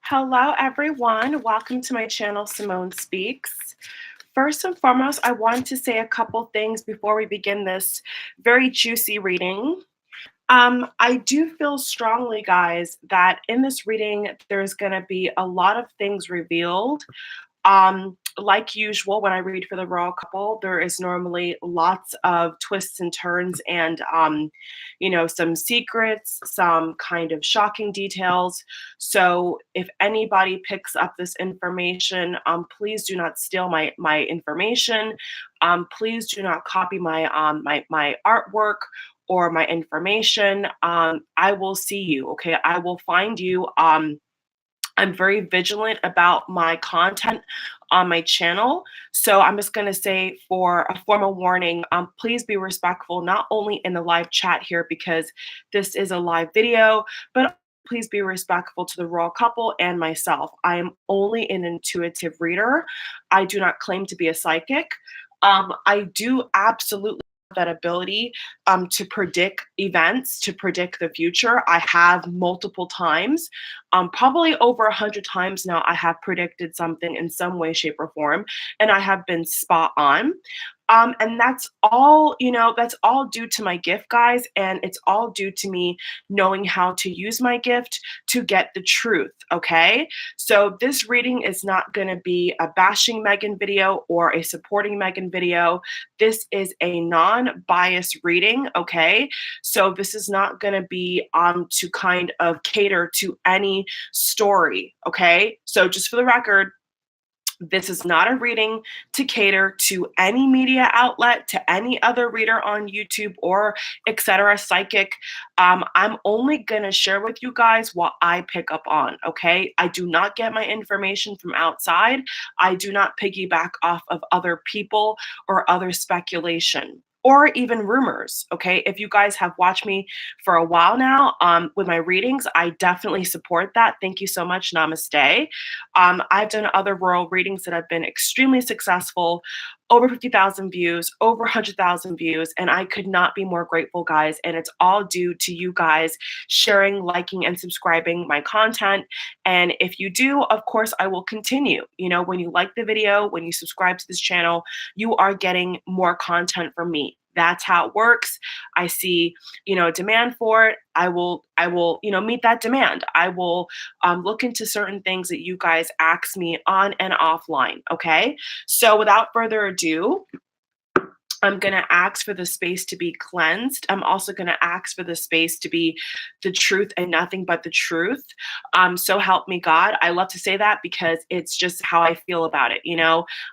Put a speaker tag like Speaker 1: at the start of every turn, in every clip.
Speaker 1: Hello, everyone. Welcome to my channel, Simone Speaks. First and foremost, I want to say a couple things before we begin this very juicy reading. I do feel strongly, guys, that in this reading, there's going to be a lot of things revealed. Like usual, when I read for the royal couple, there is normally lots of twists and turns and, some secrets, some kind of shocking details. So if anybody picks up this information, please do not steal my information. Please do not copy my artwork or my information. I will see you. Okay, I will find you. I'm very vigilant about my content on my channel. So I'm just going to say for a formal warning, please be respectful, not only in the live chat here because this is a live video, but please be respectful to the royal couple and myself. I am only an intuitive reader. I do not claim to be a psychic. I do absolutely that ability to predict events, to predict the future. I have multiple times, probably over 100 times now, I have predicted something in some way, shape, or form, and I have been spot on. And that's all, that's all due to my gift, guys. And it's all due to me knowing how to use my gift to get the truth. Okay. So this reading is not going to be a bashing Meghan video or a supporting Meghan video. This is a non-biased reading. Okay. So this is not going to be to kind of cater to any story. Okay. So just for the record, this is not a reading to cater to any media outlet, to any other reader on YouTube or etc. psychic. I'm only going to share with you guys what I pick up on, okay? I do not get my information from outside. I do not piggyback off of other people or other speculation or even rumors, okay? If you guys have watched me for a while now with my readings, I definitely support that. Thank you so much. Namaste. I've done other royal readings that have been extremely successful, over 50,000 views, over 100,000 views, and I could not be more grateful, guys. And it's all due to you guys sharing, liking, and subscribing my content. And if you do, of course, I will continue. When you like the video, when you subscribe to this channel, you are getting more content from me. That's how it works. I see, demand for it. I will, meet that demand. I will look into certain things that you guys ask me on and offline. Okay. So without further ado, I'm going to ask for the space to be cleansed. I'm also going to ask for the space to be the truth and nothing but the truth. So help me God. I love to say that because it's just how I feel about it.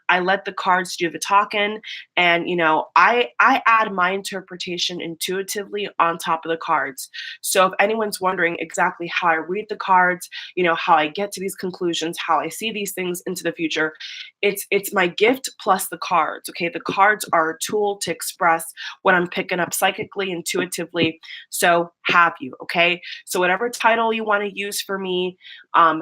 Speaker 1: I let the cards do the talking, and, I add my interpretation intuitively on top of the cards. So if anyone's wondering exactly how I read the cards, how I get to these conclusions, how I see these things into the future, it's my gift plus the cards. Okay. The cards are a tool to express what I'm picking up psychically, intuitively. So have you. Okay. So whatever title you want to use for me,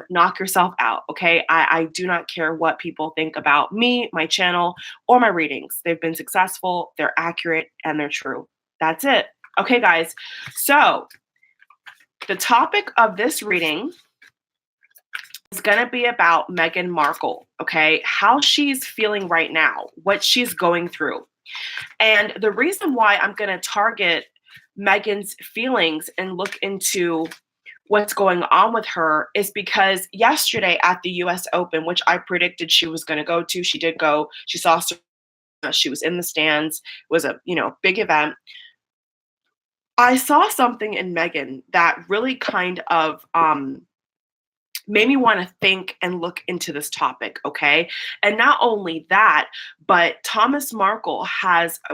Speaker 1: knock yourself out. Okay. I do not care what people think about me, my channel, or my readings. They've been successful, they're accurate, and they're true. That's it. Okay, guys. So the topic of this reading is going to be about Meghan Markle, okay? How she's feeling right now, what she's going through. And the reason why I'm going to target Meghan's feelings and look into what's going on with her is because yesterday at the US Open, which I predicted she was going to go to, she did go. She saw she was in the stands. It was a, big event. I saw something in Meghan that really kind of made me want to think and look into this topic, okay? And not only that, but Thomas Markle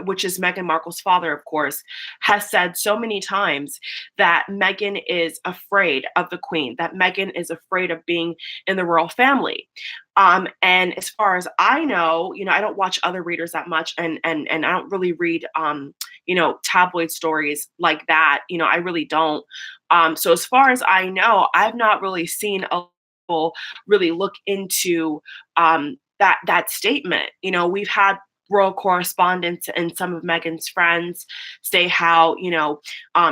Speaker 1: which is Meghan Markle's father, of course, has said so many times that Meghan is afraid of the Queen, that Meghan is afraid of being in the royal family. And as far as I know, I don't watch other readers that much, and I don't really read, tabloid stories like that. I really don't. So as far as I know, I've not really seen a people really look into that statement. We've had royal correspondents and some of Meghan's friends say how,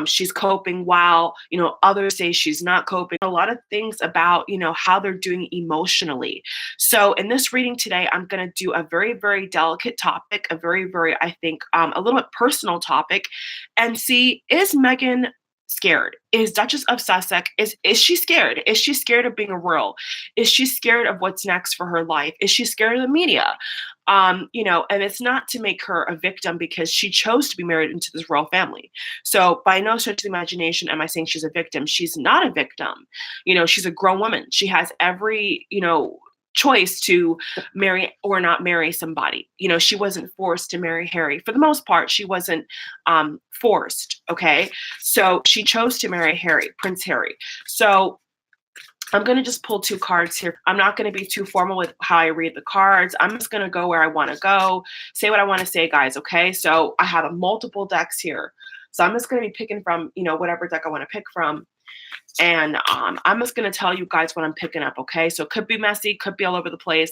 Speaker 1: she's coping well, others say she's not coping. A lot of things about, how they're doing emotionally. So in this reading today, I'm going to do a very, very delicate topic, a very, very, I think, a little bit personal topic, and see, is Meghan scared? Is Duchess of Sussex, is she scared? Is she scared of being a royal? Is she scared of what's next for her life? Is she scared of the media? And it's not to make her a victim because she chose to be married into this royal family. So by no stretch of the imagination am I saying she's a victim. She's not a victim. She's a grown woman. She has every, choice to marry or not marry somebody. She wasn't forced to marry Harry. For the most part, she wasn't forced. Okay. So she chose to marry Harry, Prince Harry. So I'm going to just pull two cards here. I'm not going to be too formal with how I read the cards. I'm just going to go where I want to go, say what I want to say, guys. Okay. So I have multiple decks here. So I'm just going to be picking from, whatever deck I want to pick from. And I'm just going to tell you guys what I'm picking up, okay? So it could be messy, could be all over the place.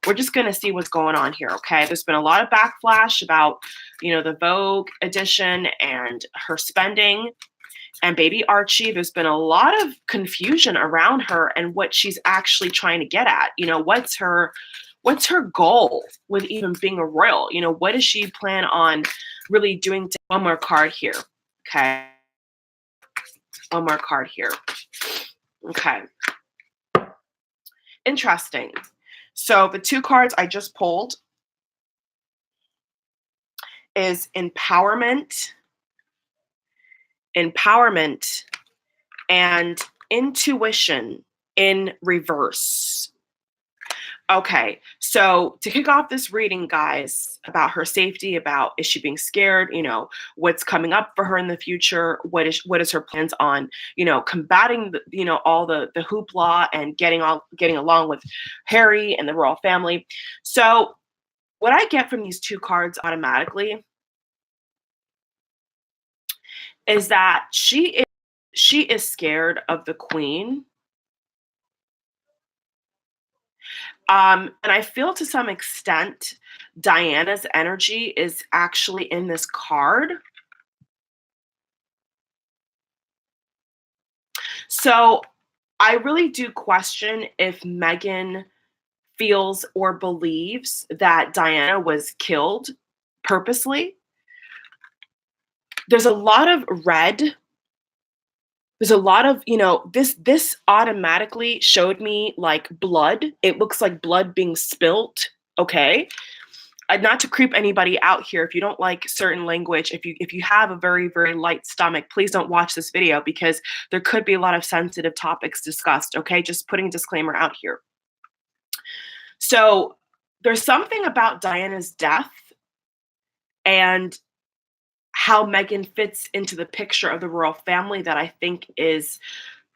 Speaker 1: We're just going to see what's going on here, okay? There's been a lot of backlash about, the Vogue edition and her spending and baby Archie. There's been a lot of confusion around her and what she's actually trying to get at. What's her goal with even being a royal? What does she plan on really doing? One more card here, okay? One more card here. Okay. Interesting. So the two cards I just pulled is empowerment, and intuition in reverse. Okay, so to kick off this reading, guys, about her safety, about is she being scared, what's coming up for her in the future, what is her plans on, combating all the hoopla and getting along with Harry and the royal family. So what I get from these two cards automatically is that she is scared of the Queen. And I feel to some extent Diana's energy is actually in this card. So I really do question if Meghan feels or believes that Diana was killed purposely. There's a lot of red. There's a lot of, this automatically showed me like blood. It looks like blood being spilt. Okay. Not to creep anybody out here. If you don't like certain language, if you have a very, very light stomach, please don't watch this video because there could be a lot of sensitive topics discussed. Okay. Just putting a disclaimer out here. So there's something about Diana's death and how Meghan fits into the picture of the royal family that I think is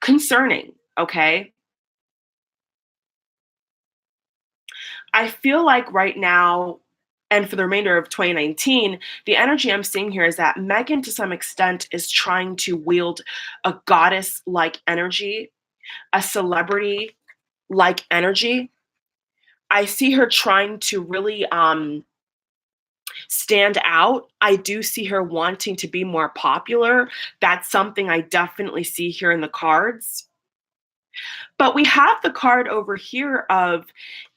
Speaker 1: concerning, okay? I feel like right now, and for the remainder of 2019, the energy I'm seeing here is that Meghan, to some extent, is trying to wield a goddess-like energy, a celebrity-like energy. I see her trying to really stand out. I do see her wanting to be more popular. That's something I definitely see here in the cards. But we have the card over here of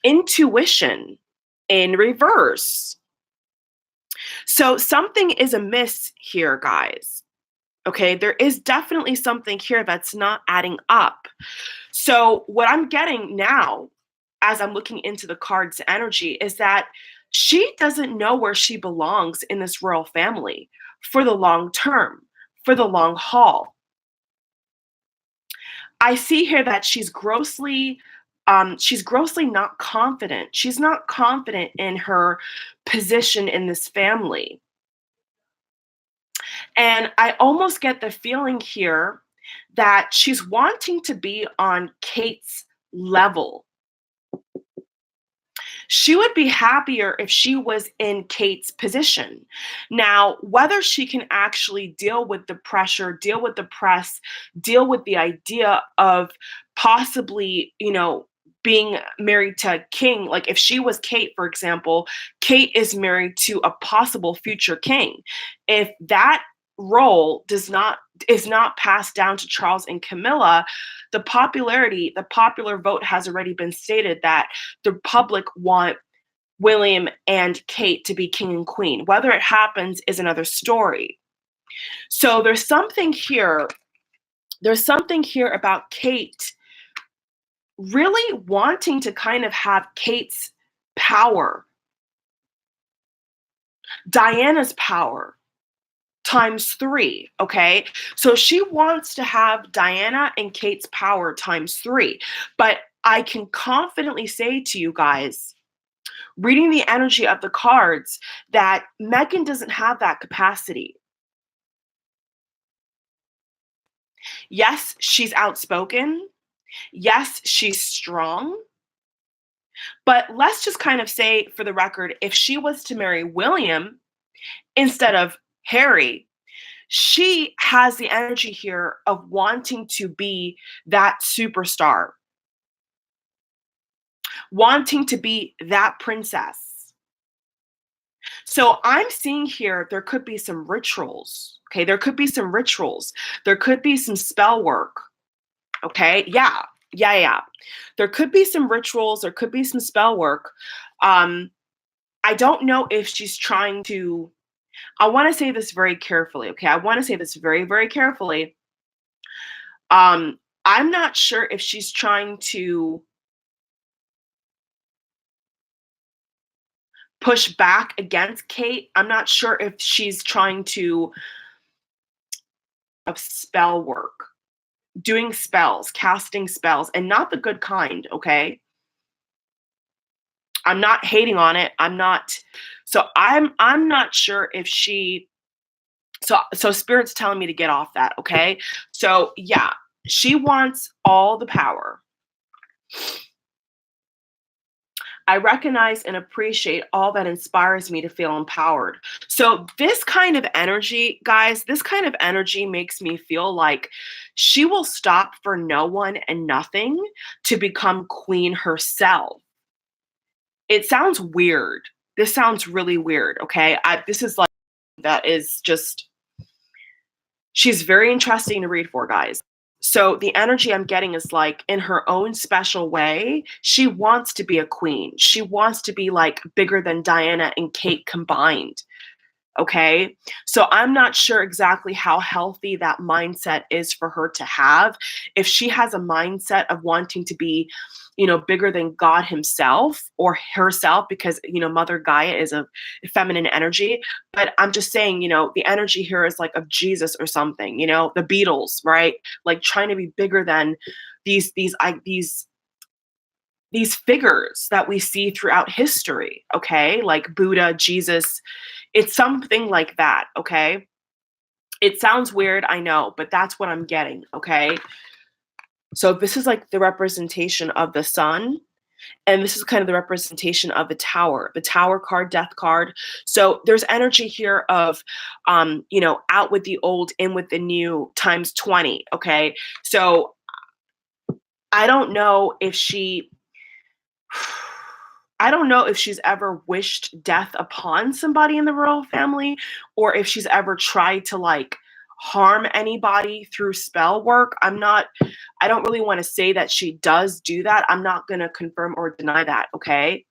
Speaker 1: intuition in reverse. So something is amiss here, guys. Okay, there is definitely something here that's not adding up. So what I'm getting now, as I'm looking into the card's energy, is that she doesn't know where she belongs in this royal family for the long term, for the long haul. I see here that she's grossly not confident. She's not confident in her position in this family. And I almost get the feeling here that she's wanting to be on Kate's level. She would be happier if she was in Kate's position. Now, whether she can actually deal with the pressure, deal with the press, deal with the idea of possibly, being married to king. Like if she was Kate, for example, Kate is married to a possible future king. If that role is not passed down to Charles and Camilla, the popular vote has already been stated that the public want William and Kate to be king and queen. Whether it happens is another story. So there's something here. There's something here about Kate really wanting to kind of have Kate's power, Diana's power times 3, okay? So she wants to have Diana and Kate's power times 3. But I can confidently say to you guys, reading the energy of the cards, that Meghan doesn't have that capacity. Yes, she's outspoken. Yes, she's strong. But let's just kind of say, for the record, if she was to marry William instead of Harry, she has the energy here of wanting to be that superstar, wanting to be that princess. So I'm seeing here there could be some rituals. Okay, there could be some rituals. There could be some spell work. Okay, yeah. There could be some rituals. There could be some spell work. I don't know if she's trying to. I want to say this very carefully. Okay, I want to say this very, very carefully. I'm not sure if she's trying to push back against Kate. I'm not sure if she's trying to of spell work, doing spells, casting spells, and not the good kind, okay? I'm not hating on it. I'm not sure if she so spirit's telling me to get off that, okay? So yeah, she wants all the power. I recognize and appreciate all that inspires me to feel empowered. So this kind of energy, guys, this kind of energy makes me feel like she will stop for no one and nothing to become queen herself. It sounds weird. This sounds really weird, okay? This is like, that is just, she's very interesting to read for, guys. So the energy I'm getting is like, in her own special way, she wants to be a queen. She wants to be like bigger than Diana and Kate combined. Okay. So I'm not sure exactly how healthy that mindset is for her to have. If she has a mindset of wanting to be, bigger than God himself or herself, because, Mother Gaia is a feminine energy. But I'm just saying, the energy here is like of Jesus or something, the Beatles, right? Like trying to be bigger than these figures that we see throughout history, okay? Like Buddha, Jesus, it's something like that, okay? It sounds weird, I know, but that's what I'm getting, okay? So this is like the representation of the sun, and this is kind of the representation of the tower card, death card. So there's energy here of, out with the old, in with the new, times 20, okay? So I don't know if she's ever wished death upon somebody in the royal family, or if she's ever tried to like harm anybody through spell work. I don't really want to say that she does do that. I'm not going to confirm or deny that, okay?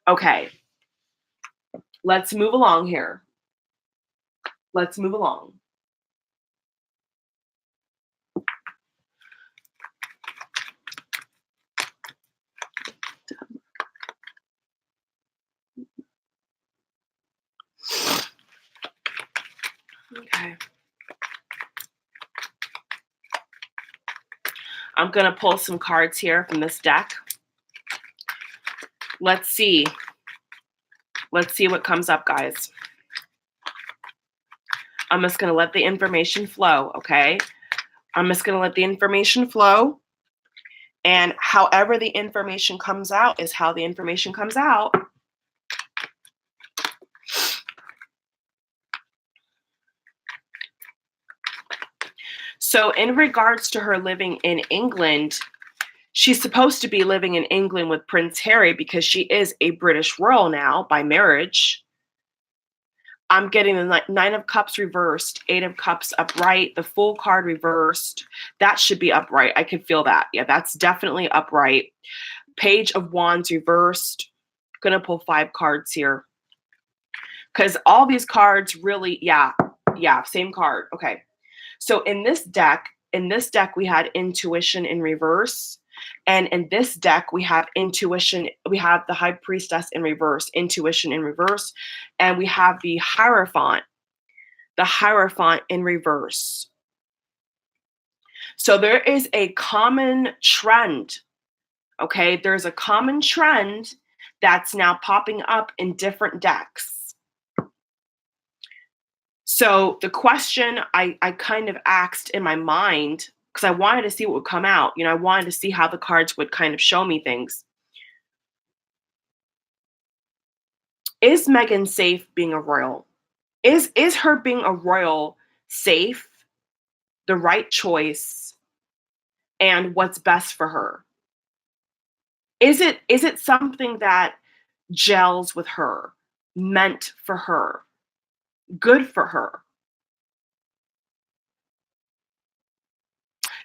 Speaker 1: Okay. Let's move along here. Let's move along. Okay. I'm going to pull some cards here from this deck. Let's see. Let's see what comes up, guys. I'm just going to let the information flow, okay? I'm just going to let the information flow. And however the information comes out is how the information comes out. So in regards to her living in England, She's supposed to be living in England with Prince Harry because she is a British royal now by marriage. I'm getting the Nine of Cups reversed, Eight of Cups upright, the Fool card reversed. That should be upright. I can feel that. Yeah, that's definitely upright. Page of Wands reversed. Gonna pull 5 cards here. Because all these cards really, yeah, same card. Okay. So in this deck, we had intuition in reverse. And in this deck, we have intuition. We have the High Priestess in reverse, intuition in reverse. And we have the Hierophant in reverse. So there is a common trend. Okay. There's a common trend that's now popping up in different decks. So the question I kind of asked in my mind, because I wanted to see what would come out, I wanted to see how the cards would kind of show me things. Is Meghan safe being a royal? Is her being a royal safe, the right choice, and what's best for her? Is it something that gels with her, meant for her, good for her?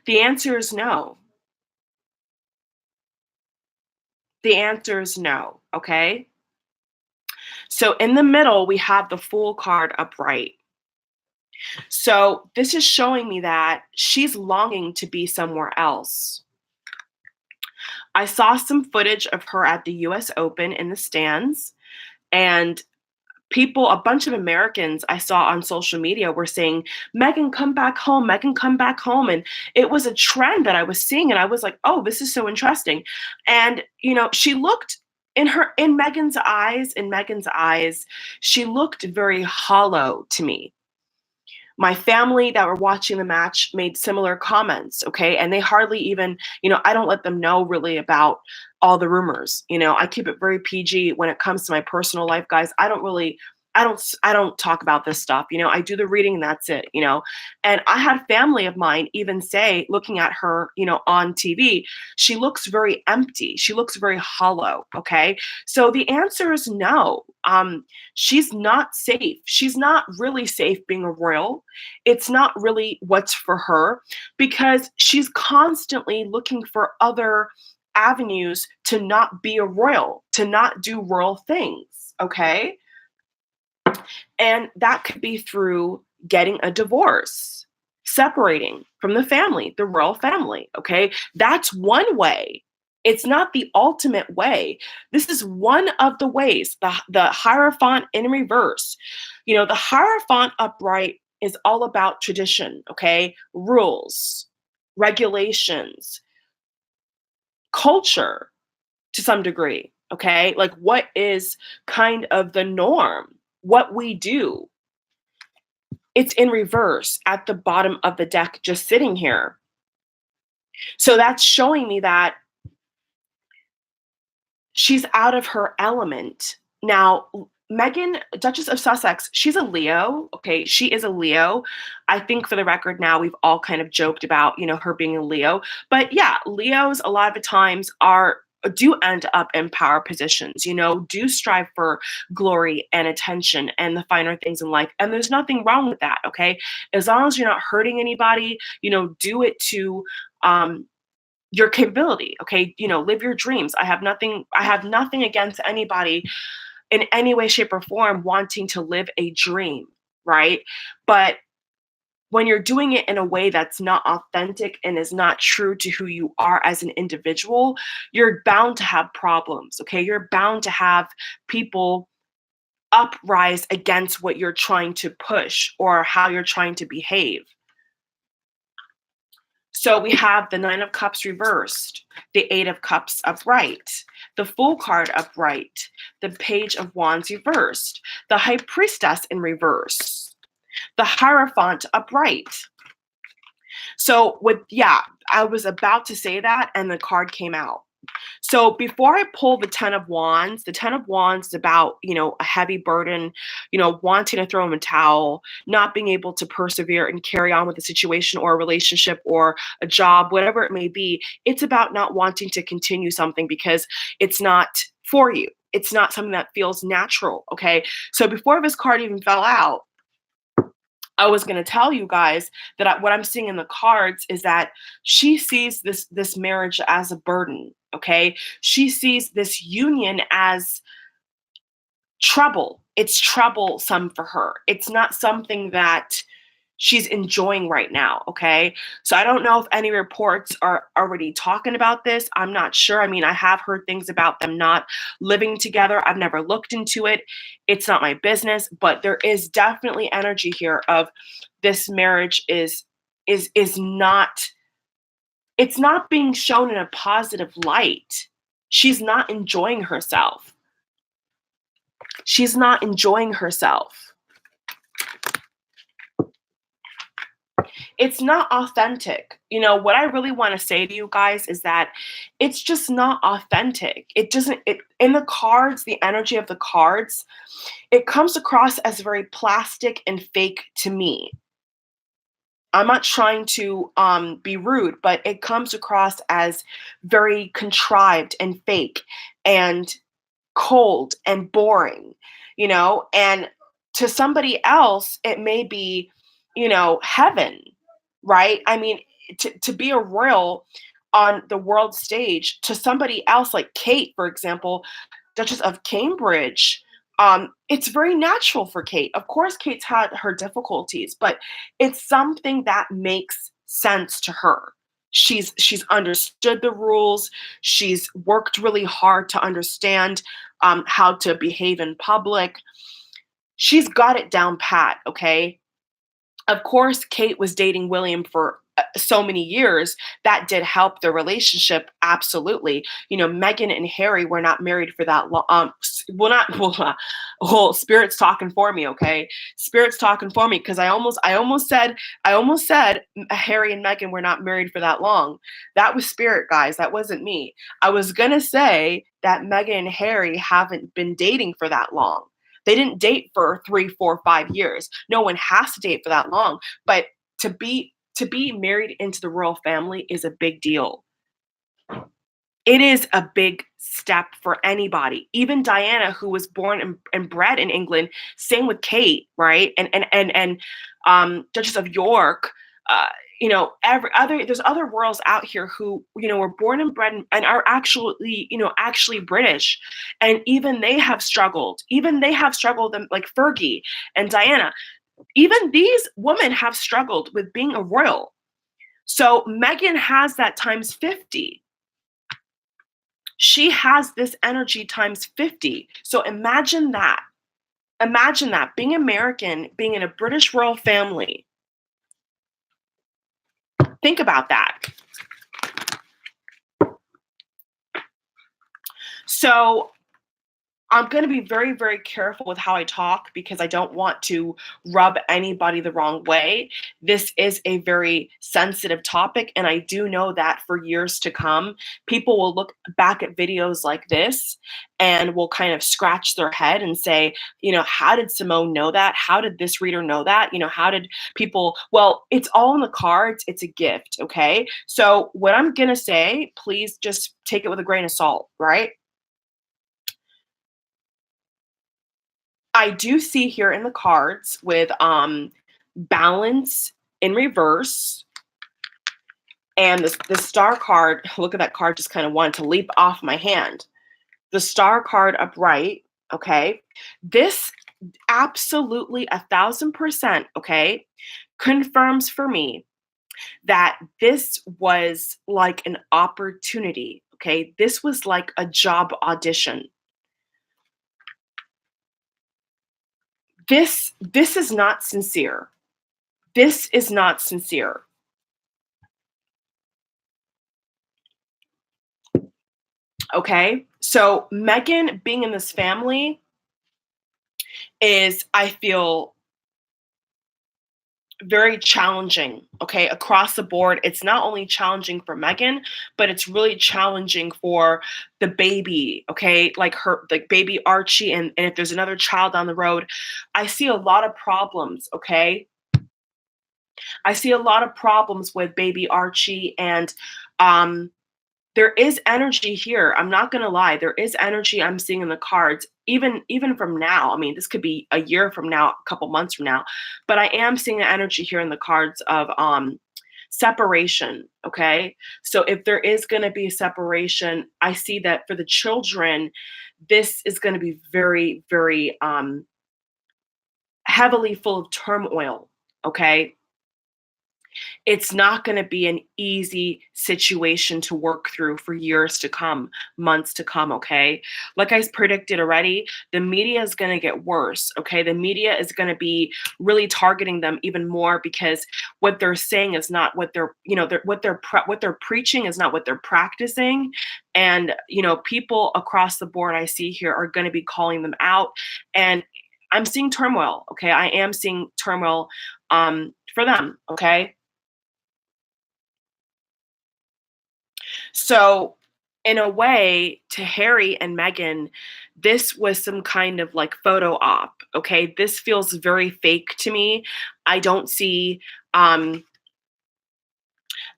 Speaker 1: The answer is no. The answer is no, okay? So in the middle, we have the Fool card upright. So this is showing me that she's longing to be somewhere else. I saw some footage of her at the US Open in the stands, and a bunch of Americans I saw on social media were saying, Meghan, come back home, Meghan, come back home. And it was a trend that I was seeing, and I was like, oh, this is so interesting. And, she looked in Meghan's eyes, she looked very hollow to me. My family that were watching the match made similar comments, okay? And they hardly even, I don't let them know really about all the rumors. I keep it very PG when it comes to my personal life, guys. I don't talk about this stuff. I do the reading and that's it. And I had family of mine even say, looking at her, on TV, she looks very empty. She looks very hollow. Okay. So the answer is no. She's not safe. She's not really safe being a royal. It's not really what's for her, because she's constantly looking for other avenues to not be a royal, to not do royal things. Okay. And that could be through getting a divorce, separating from the family, the royal family. Okay. That's one way. It's not the ultimate way. This is one of the ways. The Hierophant in reverse. The Hierophant upright is all about tradition. Okay. Rules, regulations, culture to some degree. Okay. Like, what is kind of the norm? What we do. It's in reverse at the bottom of the deck, just sitting here. So that's showing me that she's out of her element. Now, Meghan, Duchess of Sussex, she's a Leo. Okay, she is a Leo. I think for the record now, we've all kind of joked about, her being a Leo. But yeah, Leos a lot of the times do end up in power positions, do strive for glory and attention and the finer things in life. And there's nothing wrong with that, okay? As long as you're not hurting anybody, do it to your capability, okay? Live your dreams. I have nothing against anybody in any way, shape, or form wanting to live a dream, right? But when you're doing it in a way that's not authentic and is not true to who you are as an individual, you're bound to have problems, okay? You're bound to have people uprise against what you're trying to push or how you're trying to behave. So we have the Nine of Cups reversed, the Eight of Cups upright, the Fool card upright, the Page of Wands reversed, the High Priestess in reverse, the Hierophant upright. So I was about to say that and the card came out. So before I pull the 10 of wands is about, a heavy burden, wanting to throw in a towel, not being able to persevere and carry on with a situation or a relationship or a job, whatever it may be. It's about not wanting to continue something because it's not for you. It's not something that feels natural. Okay. So before this card even fell out, I was going to tell you guys that what I'm seeing in the cards is that she sees this marriage as a burden, okay? She sees this union as trouble. It's troublesome for her. It's not something that she's enjoying right now, okay? So I don't know if any reports are already talking about this. I'm not sure. I mean, I have heard things about them not living together. I've never looked into it. It's not my business, but there is definitely energy here of this marriage is not, it's not being shown in a positive light. She's not enjoying herself. She's not enjoying herself. It's not authentic. What I really want to say to you guys is that it's just not authentic. It doesn't, in the cards, the energy of the cards, it comes across as very plastic and fake to me. I'm not trying to be rude, but it comes across as very contrived and fake and cold and boring, and to somebody else, it may be, heaven, right? I mean, to be a royal on the world stage to somebody else like Kate, for example, Duchess of Cambridge, it's very natural for Kate. Of course, Kate's had her difficulties, but it's something that makes sense to her. She's understood the rules. She's worked really hard to understand how to behave in public. She's got it down pat, okay? Of course, Kate was dating William for so many years. That did help the relationship, absolutely. Meghan and Harry were not married for that long. Well, not well. Spirit's talking for me, okay? Spirit's talking for me because I almost said Harry and Meghan were not married for that long. That was Spirit, guys. That wasn't me. I was gonna say that Meghan and Harry haven't been dating for that long. They didn't date for 3, 4, 5 years. No one has to date for that long. But to be married into the royal family is a big deal. It is a big step for anybody. Even Diana, who was born and bred in England, same with Kate, right? And Duchess of York, uh, every other there's other royals out here who, were born and bred and are actually British. And even they have struggled. Even they have struggled, like Fergie and Diana. Even these women have struggled with being a royal. So Meghan has that times 50. She has this energy times 50. So imagine that. Imagine that being American, being in a British royal family. Think about that. So I'm going to be very, very careful with how I talk because I don't want to rub anybody the wrong way. This is a very sensitive topic, and I do know that for years to come, people will look back at videos like this and will kind of scratch their head and say, how did Simone know that? How did this reader know that? How did people? Well, it's all in the cards. It's a gift, okay? So what I'm going to say, please just take it with a grain of salt, right? I do see here in the cards with balance in reverse and the star card. Look at that card, just kind of wanted to leap off my hand. The star card upright, okay? This absolutely 1,000%, okay, confirms for me that this was like an opportunity, okay? This was like a job audition. This is not sincere. This is not sincere. Okay? So Meghan being in this family is, I feel, very challenging, okay, across the board. It's not only challenging for Meghan, but it's really challenging for the baby, okay, like her, like baby Archie, and if there's another child down the road, I see a lot of problems, okay. I see a lot of problems with baby Archie, and um, there is energy here. I'm not gonna lie. There is energy I'm seeing in the cards, even from now. I mean, this could be a year from now, a couple months from now, but I am seeing an energy here in the cards of separation. Okay, so if there is going to be a separation, I see that for the children, this is going to be very, very heavily full of turmoil. Okay, it's not going to be an easy situation to work through for years to come, months to come, okay? Like I predicted already, the media is going to get worse, okay? The media is going to be really targeting them even more because what they're saying is not what they're, what they're preaching is not what they're practicing. And, people across the board I see here are going to be calling them out, and I'm seeing turmoil, okay? I am seeing turmoil for them, okay? So, in a way, to Harry and Meghan, this was some kind of like photo op. Okay. This feels very fake to me. I don't see um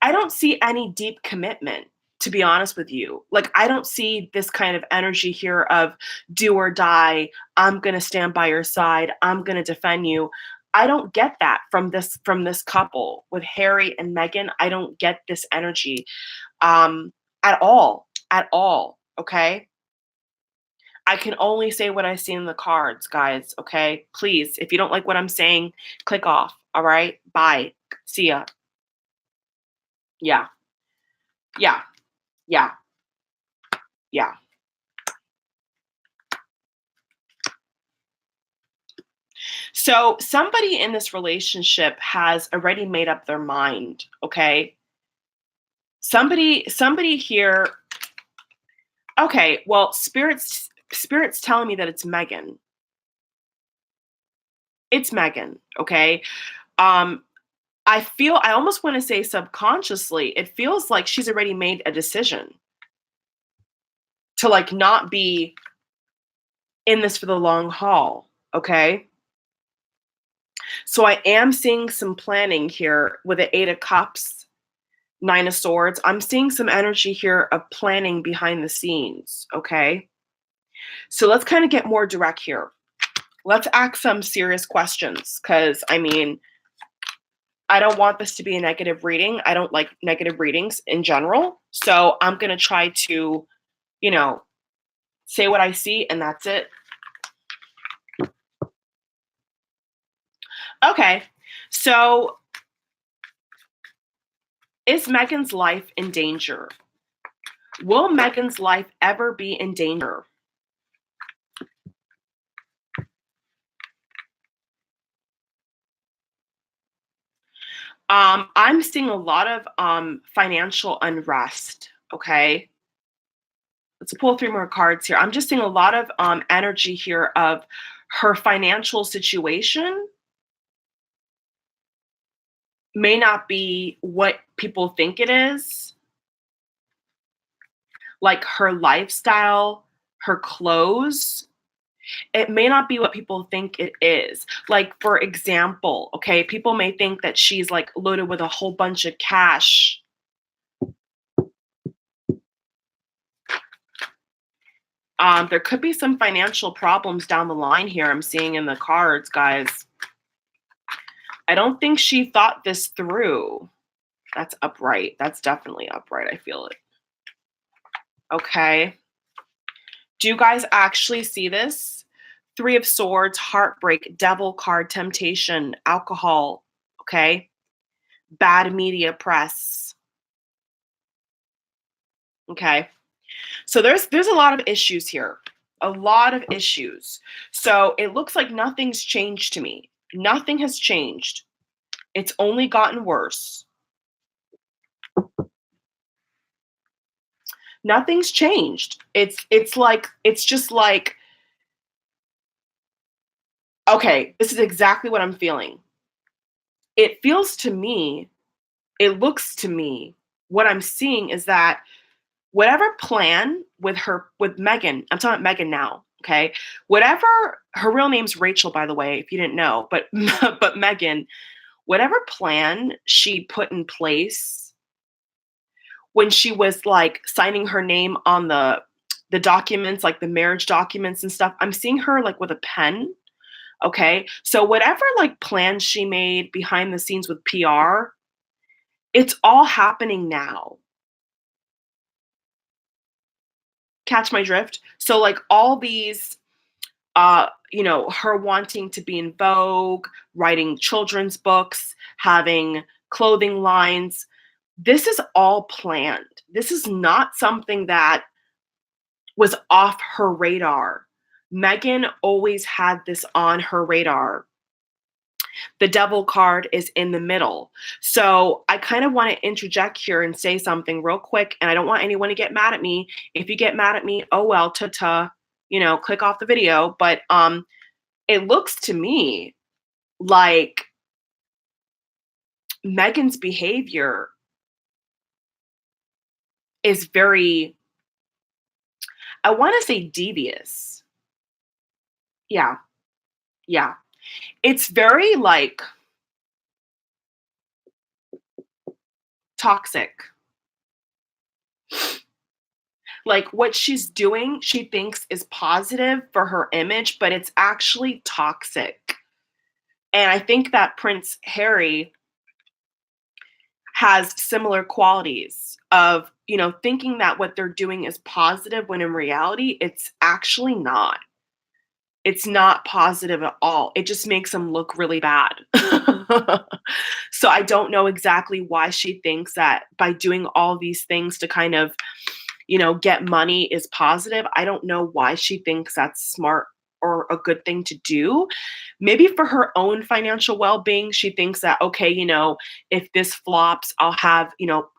Speaker 1: I don't see any deep commitment, to be honest with you. Like, I don't see this kind of energy here of do or die. I'm going to stand by your side. I'm going to defend you. I don't get that from this couple with Harry and Meghan. I don't get this energy um, at all. Okay. I can only say what I see in the cards, guys. Okay. Please, if you don't like what I'm saying, click off. All right. Bye. See ya. Yeah. Yeah. Yeah. Yeah. So somebody in this relationship has already made up their mind. Okay. Somebody here. Okay. Well, spirits telling me that it's Meghan. It's Meghan. Okay. Um, I almost want to say subconsciously, it feels like she's already made a decision to like not be in this for the long haul. Okay. So I am seeing some planning here with the Eight of Cups, Nine of Swords. I'm seeing some energy here of planning behind the scenes. Okay. So let's kind of get more direct here. Let's ask some serious questions because I mean, I don't want this to be a negative reading. I don't like negative readings in general. So I'm going to try to, you know, say what I see, and that's it. Okay. So, is Meghan's life in danger? Will Meghan's life ever be in danger? I'm seeing a lot of financial unrest. Okay. Let's pull three more cards here. I'm just seeing a lot of energy here of her financial situation may not be what people think it is, like her lifestyle, her clothes. It may not be what people think it is. Like, for example, okay, people may think that she's like loaded with a whole bunch of cash. There could be some financial problems down the line here. I'm seeing in the cards, guys. I don't think she thought this through. That's upright. That's definitely upright. I feel it. Okay. Do you guys actually see this? Three of Swords, heartbreak, devil card, temptation, alcohol. Okay. Bad media press. Okay. So there's a lot of issues here. A lot of issues. So it looks like nothing's changed to me. Nothing has changed. It's only gotten worse. Nothing's changed. It's just like, okay, this is exactly what I'm feeling. it feels to me, it looks to me, what I'm seeing is that whatever plan with Meghan, I'm talking about Meghan now, okay? Whatever her real name's Rachel, by the way, if you didn't know, but but Meghan, whatever plan she put in place when she was like signing her name on the documents, like the marriage documents and stuff, I'm seeing her like with a pen. Okay. So whatever like plans she made behind the scenes with PR, it's all happening now. Catch my drift? So like all these her wanting to be in Vogue, writing children's books, having clothing lines, this is all planned. This is not something that was off her radar. Meghan always had this on her radar. The devil card is in the middle. So I kind of want to interject here and say something real quick. And I don't want anyone to get mad at me. If you get mad at me, oh well, click off the video. But it looks to me like Meghan's behavior is very, I want to say devious. Yeah. Yeah. It's very like toxic. Like what she's doing, she thinks is positive for her image, but it's actually toxic. And I think that Prince Harry has similar qualities of, thinking that what they're doing is positive when in reality, it's actually not. It's not positive at all. It just makes them look really bad. So I don't know exactly why she thinks that by doing all these things to kind of, get money is positive. I don't know why she thinks that's smart or a good thing to do. Maybe for her own financial well-being, she thinks that, okay, if this flops, I'll have,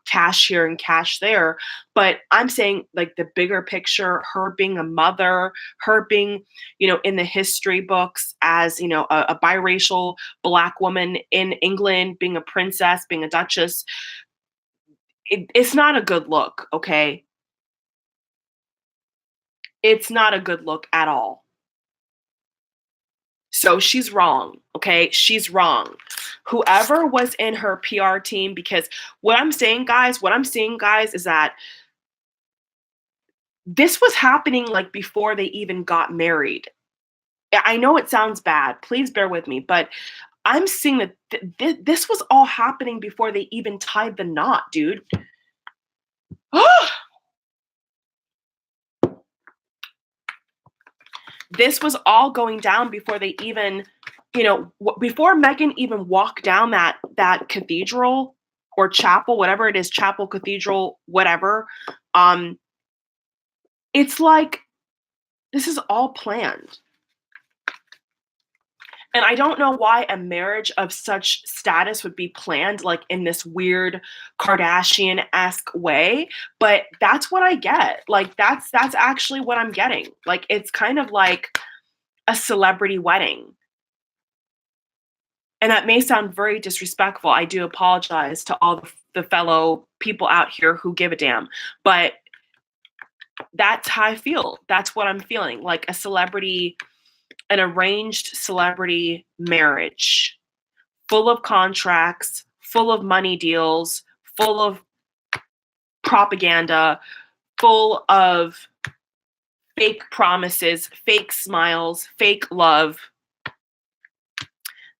Speaker 1: cash here and cash there. But I'm saying like the bigger picture, her being a mother, her being, in the history books as, a biracial Black woman in England, being a princess, being a duchess, it's not a good look, okay? It's not a good look at all. So she's wrong, okay? She's wrong. Whoever was in her PR team, because what I'm seeing, guys, is that this was happening like before they even got married. I know it sounds bad. Please bear with me, but I'm seeing that this was all happening before they even tied the knot, dude. This was all going down before they even, before Meghan even walked down that cathedral or chapel, whatever it is, chapel, cathedral, whatever. It's like this is all planned. And I don't know why a marriage of such status would be planned like in this weird Kardashian-esque way, but that's what I get. Like that's actually what I'm getting. Like it's kind of like a celebrity wedding. And that may sound very disrespectful. I do apologize to all the fellow people out here who give a damn. But that's how I feel. That's what I'm feeling. Like an arranged celebrity marriage, full of contracts, full of money deals, full of propaganda, full of fake promises, fake smiles, fake love.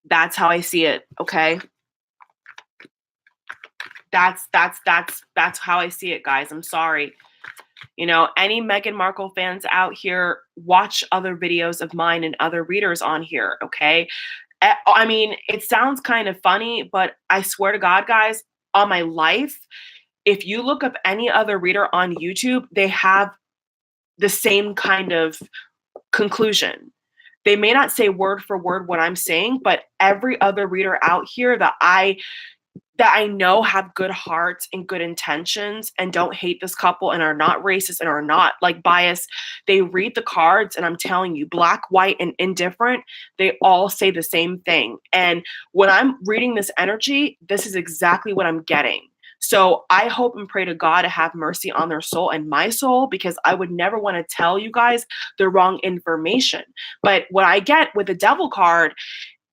Speaker 1: That's how I see it, okay? That's how I see it, guys. I'm sorry. Any Meghan Markle fans out here, watch other videos of mine and other readers on here, okay? I mean, it sounds kind of funny, but I swear to God, guys, on my life, if you look up any other reader on YouTube, they have the same kind of conclusion. They may not say word for word what I'm saying, but every other reader out here that I that I know have good hearts and good intentions and don't hate this couple and are not racist and are not like biased. They read the cards, and I'm telling you, black, white, and indifferent, they all say the same thing. And when I'm reading this energy, this is exactly what I'm getting. So I hope and pray to God to have mercy on their soul and my soul, because I would never want to tell you guys the wrong information. But what I get with the devil card,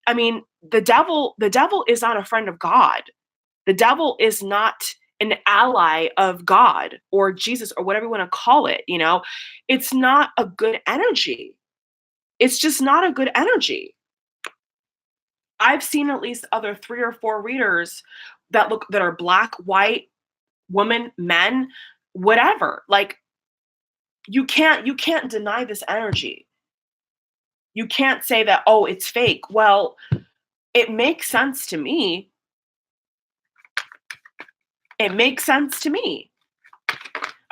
Speaker 1: I mean, the devil is not a friend of God. The devil is not an ally of God or Jesus or whatever you want to call it, you know? It's not a good energy. It's just not a good energy. I've seen at least other 3 or 4 readers that are black, white, women, men, whatever. Like you can't deny this energy. You can't say that, "Oh, it's fake." Well, it makes sense to me. It makes sense to me.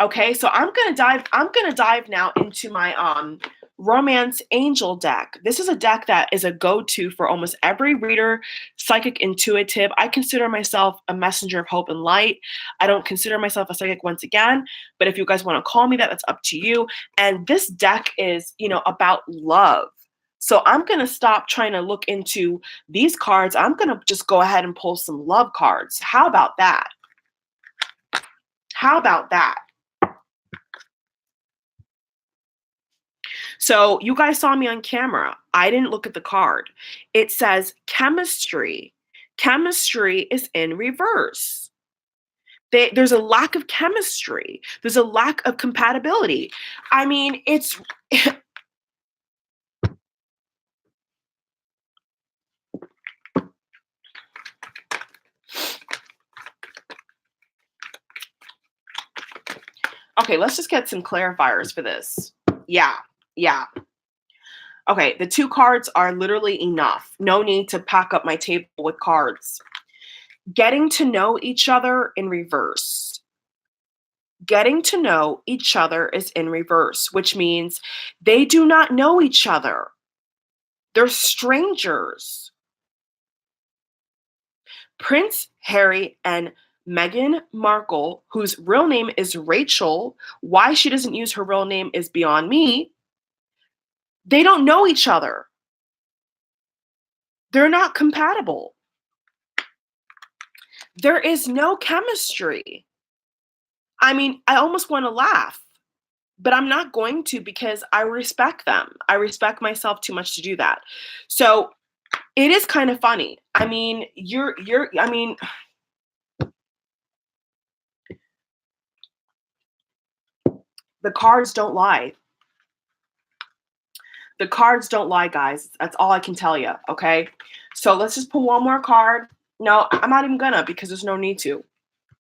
Speaker 1: Okay, so I'm gonna dive now into my romance angel deck. This is a deck that is a go-to for almost every reader, psychic, intuitive. I consider myself a messenger of hope and light. I don't consider myself a psychic once again, but if you guys want to call me that, that's up to you. And this deck is, about love. So I'm gonna stop trying to look into these cards. I'm gonna just go ahead and pull some love cards. How about that? How about that? So you guys saw me on camera. I didn't look at the card. It says chemistry. Chemistry is in reverse. There's a lack of chemistry. There's a lack of compatibility. I mean, it's okay. Let's just get some clarifiers for this. Yeah, yeah. Okay, the 2 cards are literally enough. No need to pack up my table with cards. Getting to know each other in reverse. Getting to know each other is in reverse, which means they do not know each other. They're strangers. Prince Harry and Meghan Markle, whose real name is Rachel, why she doesn't use her real name is beyond me. They don't know each other. They're not compatible. There is no chemistry. I mean, I almost want to laugh, but I'm not going to because I respect them. I respect myself too much to do that. So it is kind of funny. I mean, I mean, the cards don't lie. The cards don't lie, guys. That's all I can tell you. Okay. So let's just pull one more card. No, I'm not even gonna because there's no need to.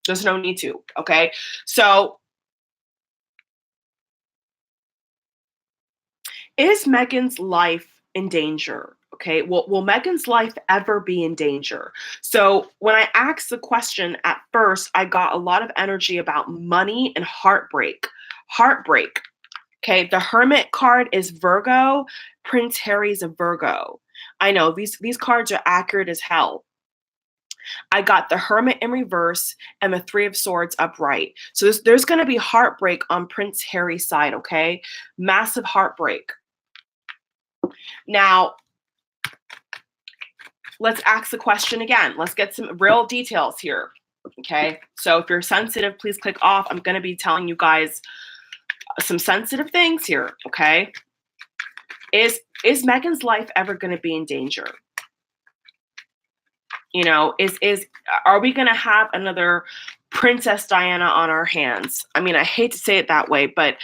Speaker 1: There's no need to. Okay. So is Meghan's life in danger? Okay. Will Meghan's life ever be in danger? So when I asked the question at first, I got a lot of energy about money and heartbreak. Heartbreak. Okay, the Hermit card is Virgo. Prince Harry's a Virgo. I know these cards are accurate as hell. I got the Hermit in reverse and the Three of Swords upright. So there's going to be heartbreak on Prince Harry's side, okay? Massive heartbreak. Now, let's ask the question again. Let's get some real details here, okay? So if you're sensitive, please click off. I'm going to be telling you guys some sensitive things here, okay? Is Meghan's life ever going to be in danger? You know, are we going to have another Princess Diana on our hands? I mean, I hate to say it that way, but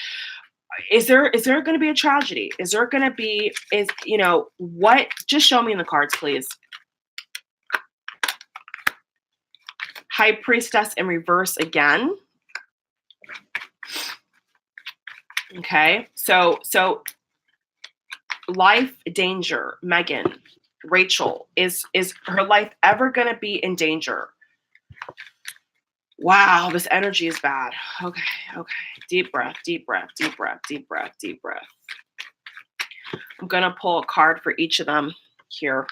Speaker 1: is there going to be a tragedy? Is there going to be what? Just show me in the cards, please. High Priestess in reverse again. Okay, so life danger, Meghan, Rachel, is her life ever going to be in danger? Wow, this energy is bad. Okay. Deep breath, deep breath, deep breath, deep breath, deep breath. I'm going to pull a card for each of them here.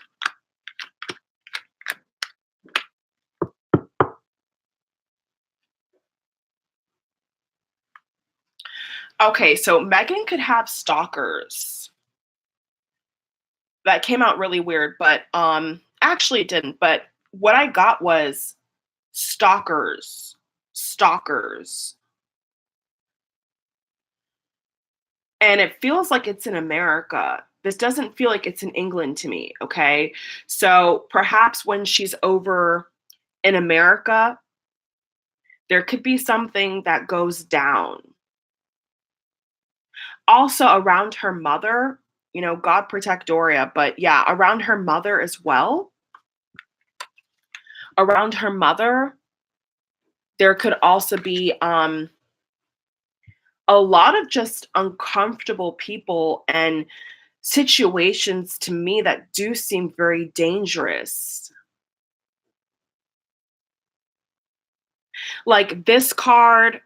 Speaker 1: Okay, so Meghan could have stalkers. That came out really weird, but actually it didn't. But what I got was stalkers. Stalkers. And it feels like it's in America. This doesn't feel like it's in England to me, okay? So perhaps when she's over in America, there could be something that goes down. Also around her mother, God protect Doria, but yeah, around her mother as well. Around her mother, there could also be a lot of just uncomfortable people and situations to me that do seem very dangerous. Like this card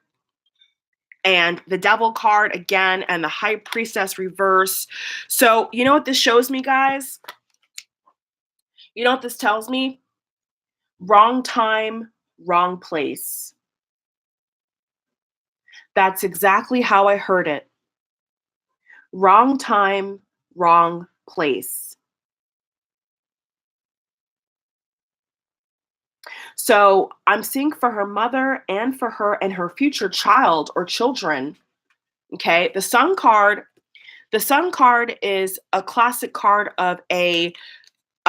Speaker 1: and the devil card again and the high priestess reverse. So, you know what this shows me, guys? You know what this tells me? Wrong time, wrong place. That's exactly how I heard it. Wrong time, wrong place. So I'm seeing for her mother and for her and her future child or children. Okay. The sun card is a classic card of a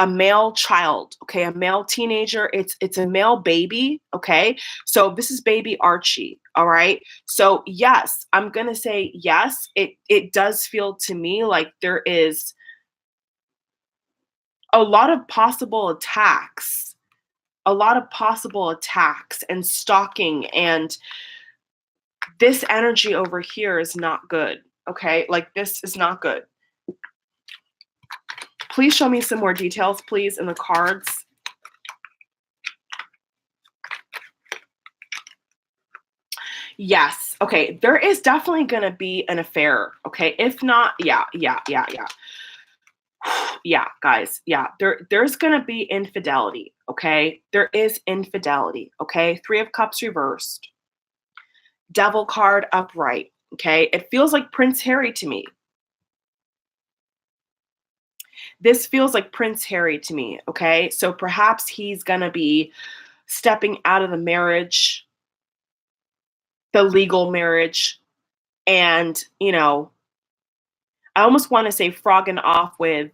Speaker 1: male child, okay, a male teenager. It's a male baby, okay? So this is baby Archie, all right? So yes, I'm going to say yes. It does feel to me like there is a lot of possible attacks. A lot of possible attacks and stalking, and this energy over here is not good, okay? Like this is not good. Please show me some more details, please, in the cards. Yes. Okay. There is definitely going to be an affair. Okay. If not, yeah. Yeah, guys. Yeah. There's going to be infidelity. Okay. There is infidelity. Okay. Three of Cups reversed. Devil card upright. Okay. It feels like Prince Harry to me. This feels like Prince Harry to me. Okay. So perhaps he's going to be stepping out of the marriage, the legal marriage, and, I almost want to say frogging off with,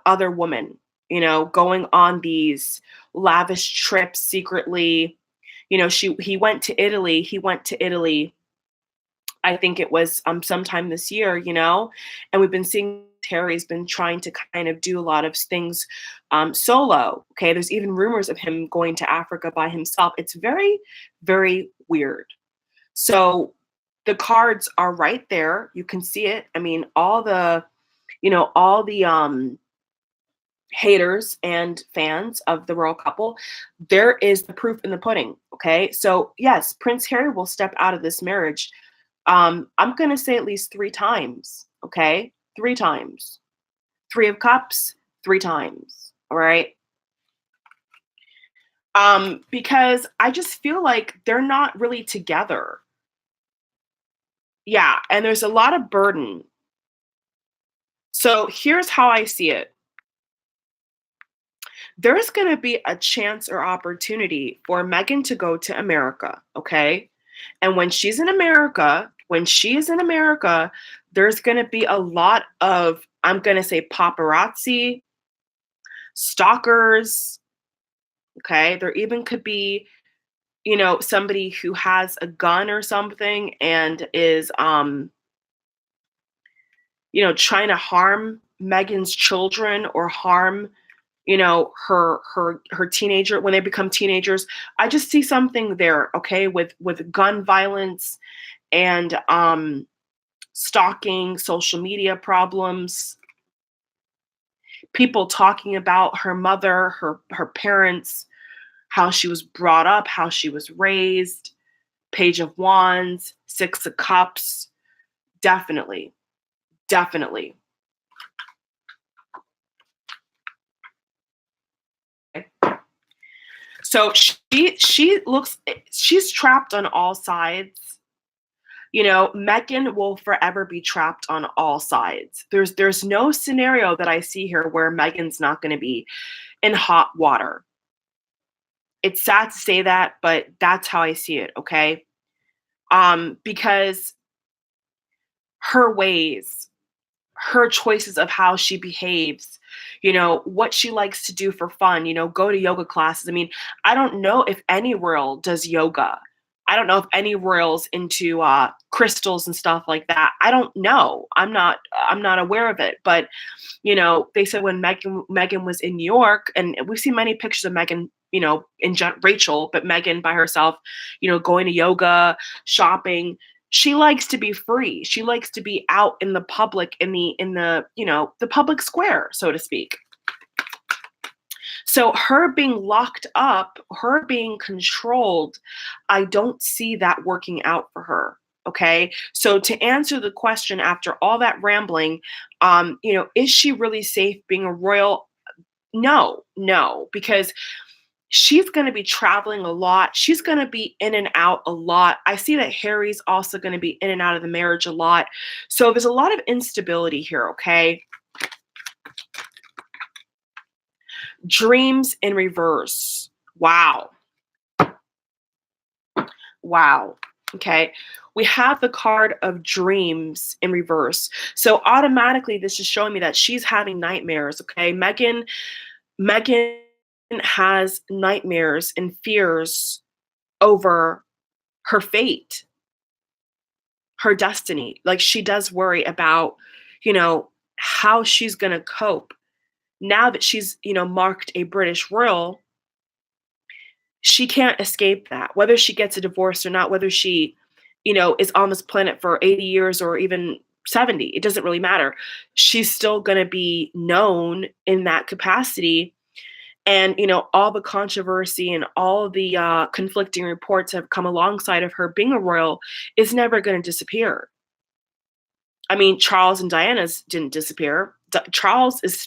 Speaker 1: other women, going on these lavish trips secretly. He went to Italy. He went to Italy. I think it was sometime this year, and we've been seeing Terry's been trying to kind of do a lot of things solo. Okay. There's even rumors of him going to Africa by himself. It's very, very weird. So the cards are right there. You can see it. I mean, all the haters and fans of the royal couple, there is the proof in the pudding. Okay. So yes, Prince Harry will step out of this marriage. I'm gonna say at least 3 times. Okay. 3 times. Three of Cups, 3 times. All right. Because I just feel like they're not really together. Yeah, and there's a lot of burden. So here's how I see it. There's going to be a chance or opportunity for Meghan to go to America, okay? And when she is in America, there's going to be a lot of, I'm going to say, paparazzi, stalkers, okay? There even could be, somebody who has a gun or something and is trying to harm Meghan's children or harm, her teenager when they become teenagers. I just see something there, okay, with gun violence and stalking, social media problems, people talking about her mother, her parents, how she was brought up, how she was raised. Page of Wands, Six of Cups, definitely, definitely. So she's trapped on all sides. Meghan will forever be trapped on all sides. There's no scenario that I see here where Meghan's not going to be in hot water. It's sad to say that, but that's how I see it, okay? Because her ways, her choices of how she behaves, what she likes to do for fun, go to yoga classes. I mean, I don't know if any royal does yoga. I don't know if any royals into crystals and stuff like that. I don't know. I'm not aware of it. But they said when Meghan was in New York, and we've seen many pictures of Meghan, Rachel, but Meghan by herself, going to yoga, shopping. She likes to be free. She likes to be out in the public, the public square, so to speak. So her being locked up, her being controlled, I don't see that working out for her. Okay. So to answer the question after all that rambling, is she really safe being a royal? No, because she's going to be traveling a lot. She's going to be in and out a lot. I see that Harry's also going to be in and out of the marriage a lot. So there's a lot of instability here. Okay. Dreams in reverse. Wow. Wow. Okay. We have the card of dreams in reverse. So automatically this is showing me that she's having nightmares. Okay. Meghan has nightmares and fears over her fate, her destiny. Like she does worry about, how she's going to cope now that she's, marked a British royal. She can't escape that, whether she gets a divorce or not, whether she, is on this planet for 80 years or even 70, it doesn't really matter. She's still going to be known in that capacity. And, all the controversy and all the conflicting reports have come alongside of her being a royal is never going to disappear. I mean, Charles and Diana's didn't disappear.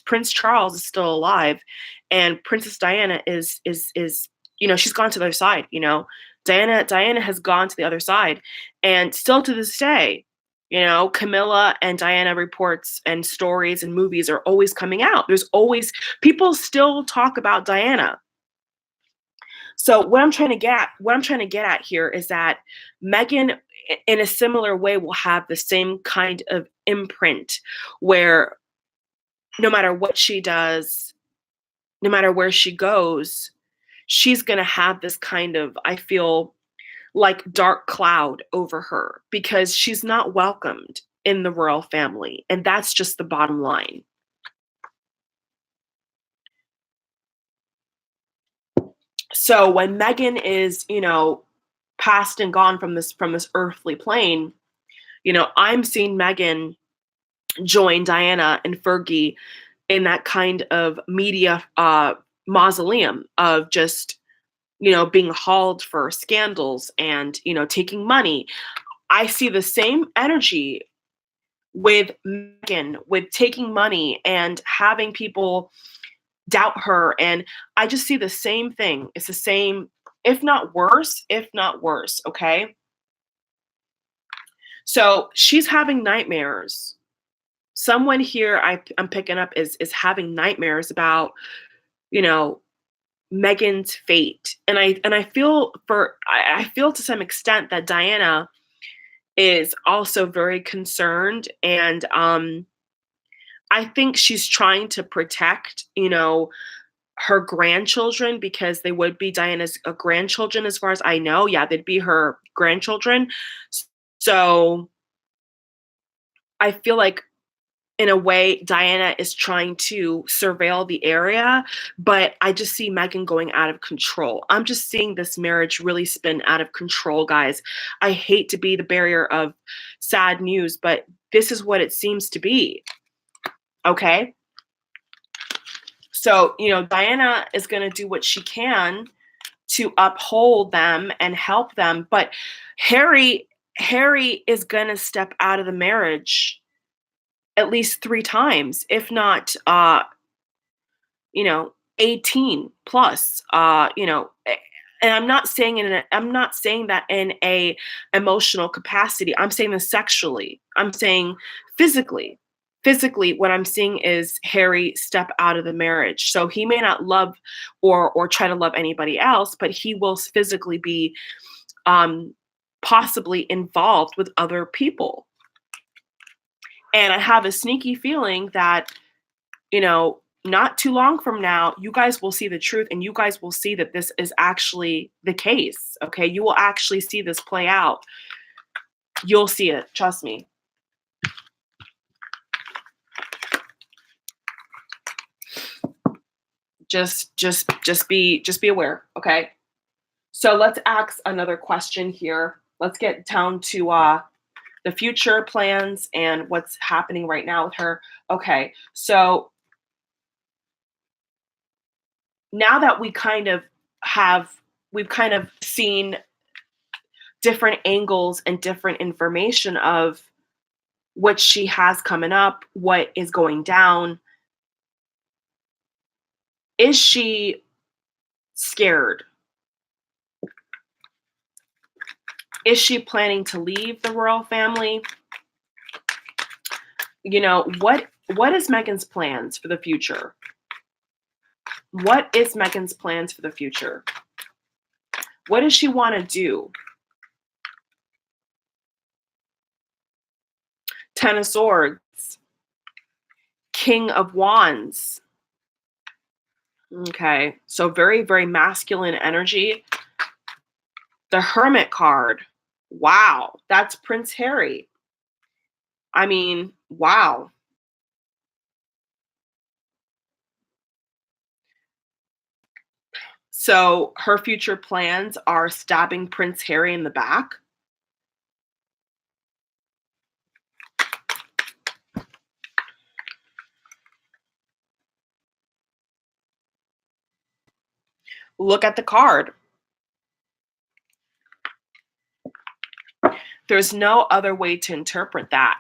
Speaker 1: Prince Charles is still alive, and Princess Diana is she's gone to the other side. Diana has gone to the other side, and still to this day, Camilla and Diana reports and stories and movies are always coming out. There's always people still talk about Diana. So what I'm trying to get at here is that Meghan, in a similar way, will have the same kind of imprint where no matter what she does, no matter where she goes, she's going to have this kind of, I feel, like dark cloud over her because she's not welcomed in the royal family. And that's just the bottom line. So when Meghan is, passed and gone from this earthly plane, I'm seeing Meghan join Diana and Fergie in that kind of media mausoleum of just, being hauled for scandals and, taking money. I see the same energy with Meghan, with taking money and having people doubt her. And I just see the same thing. It's the same, if not worse, okay? So she's having nightmares. Someone here I'm picking up is having nightmares about, you know, Meghan's fate. And I feel I feel to some extent that Diana is also very concerned, and I think she's trying to protect, her grandchildren, because they would be Diana's grandchildren as far as I know. Yeah, they'd be her grandchildren. So I feel like in a way Diana is trying to surveil the area, but I just see Meghan going out of control. I'm just seeing this marriage really spin out of control, guys. I hate to be the bearer of sad news, but this is what it seems to be. Okay? So, Diana is going to do what she can to uphold them and help them, but Harry is going to step out of the marriage at least 3 times, if not 18 plus, And I'm not saying that in a emotional capacity. I'm saying this sexually. I'm saying physically. Physically, what I'm seeing is Harry step out of the marriage. So he may not love or try to love anybody else, but he will physically be um possibly involved with other people. And I have a sneaky feeling that, not too long from now, you guys will see the truth and you guys will see that this is actually the case. Okay. You will actually see this play out. You'll see it. Trust me. Just be aware. Okay. So let's ask another question here. Let's get down to the future plans and what's happening right now with her. Okay. So now that we've kind of seen different angles and different information of what she has coming up, what is going down. Is she scared? Is she planning to leave the royal family? What is Meghan's plans for the future? What is Meghan's plans for the future? What does she want to do? Ten of Swords, King of Wands. Okay, so very, very masculine energy. The Hermit card. Wow, that's Prince Harry. I mean, wow. So her future plans are stabbing Prince Harry in the back. Look at the card. There's no other way to interpret that.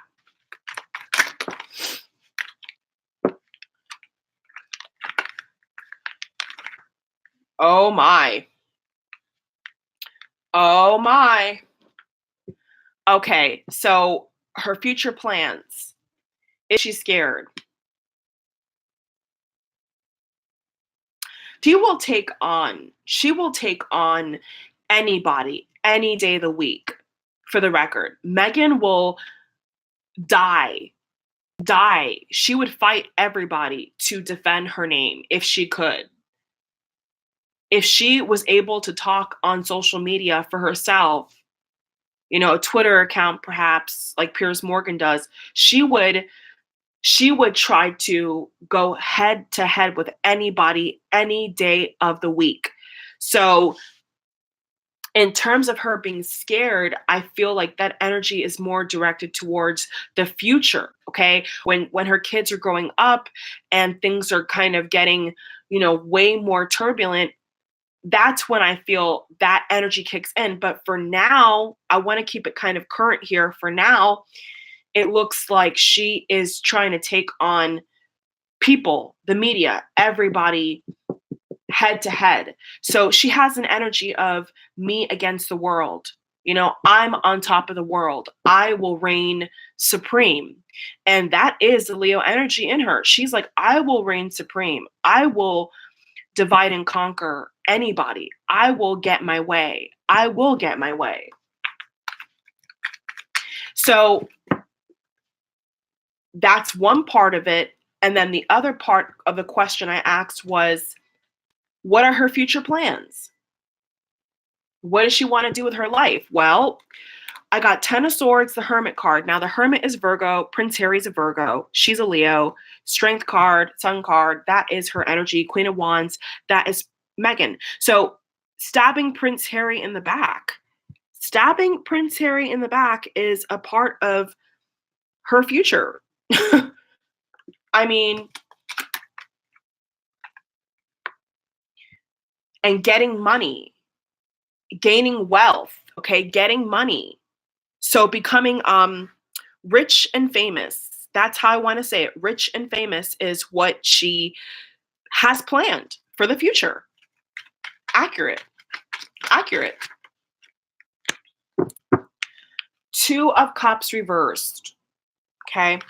Speaker 1: Oh my. Oh my. Okay, so her future plans. Is she scared? She will take on anybody any day of the week. For the record, Meghan will die. She would fight everybody to defend her name if she could. If she was able to talk on social media for herself, a Twitter account perhaps like Piers Morgan does, she would try to go head to head with anybody any day of the week. So in terms of her being scared, I feel like that energy is more directed towards the future. Okay. When her kids are growing up and things are kind of getting, way more turbulent, that's when I feel that energy kicks in. But for now, I want to keep it kind of current here. For now, it looks like she is trying to take on people, the media, everybody head to head. So she has an energy of me against the world. I'm on top of the world. I will reign supreme. And that is the Leo energy in her. She's like, I will reign supreme. I will divide and conquer anybody. I will get my way. I will get my way. So that's one part of it. And then the other part of the question I asked was, what are her future plans? What does she want to do with her life? Well, I got 10 of Swords, the Hermit card. Now, the Hermit is Virgo. Prince Harry's a Virgo. She's a Leo. Strength card, Sun card. That is her energy. Queen of Wands. That is Meghan. So stabbing Prince Harry in the back. Stabbing Prince Harry in the back is a part of her future. I mean, and getting money, gaining wealth, okay, getting money. So becoming rich and famous. That's how I want to say it. Rich and famous is what she has planned for the future. Accurate. accurate. Two of Cups reversed. Okay.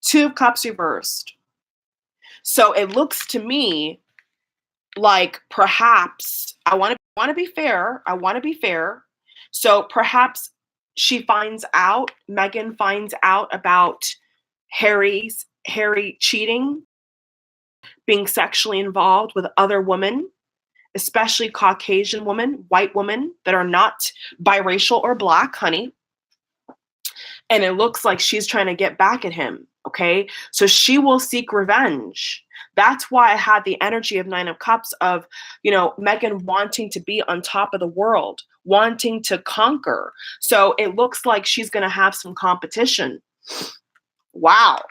Speaker 1: Two of Cups reversed. So it looks to me like perhaps I want to be fair. I want to be fair. So perhaps Meghan finds out about Harry cheating, being sexually involved with other women, especially Caucasian women, white women that are not biracial or black, honey. And it looks like she's trying to get back at him. Okay. So she will seek revenge. That's why I had the energy of Nine of Cups of, Meghan wanting to be on top of the world, wanting to conquer. So it looks like she's going to have some competition. Wow.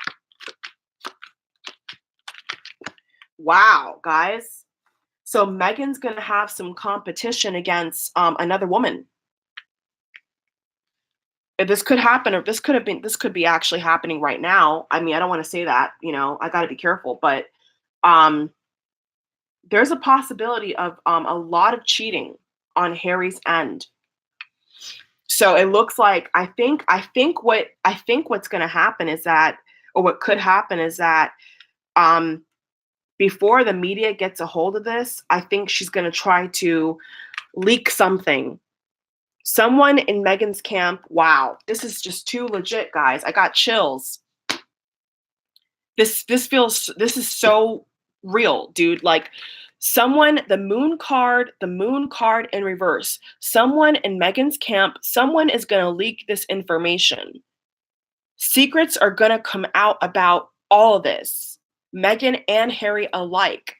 Speaker 1: Wow, guys. So Meghan's going to have some competition against another woman. This could happen, or this could be actually happening right now. I mean, I don't want to say that, I got to be careful, but there's a possibility of a lot of cheating on Harry's end. So it looks like I think what's going to happen is that, or what could happen is that, before the media gets a hold of this, I think she's going to try to leak something. Someone in Meghan's camp. Wow, this is just too legit, guys. I got chills. This is so real, dude. Like the moon card in reverse. Someone in Meghan's camp, someone is going to leak this information. Secrets are going to come out about all of this. Meghan and Harry alike.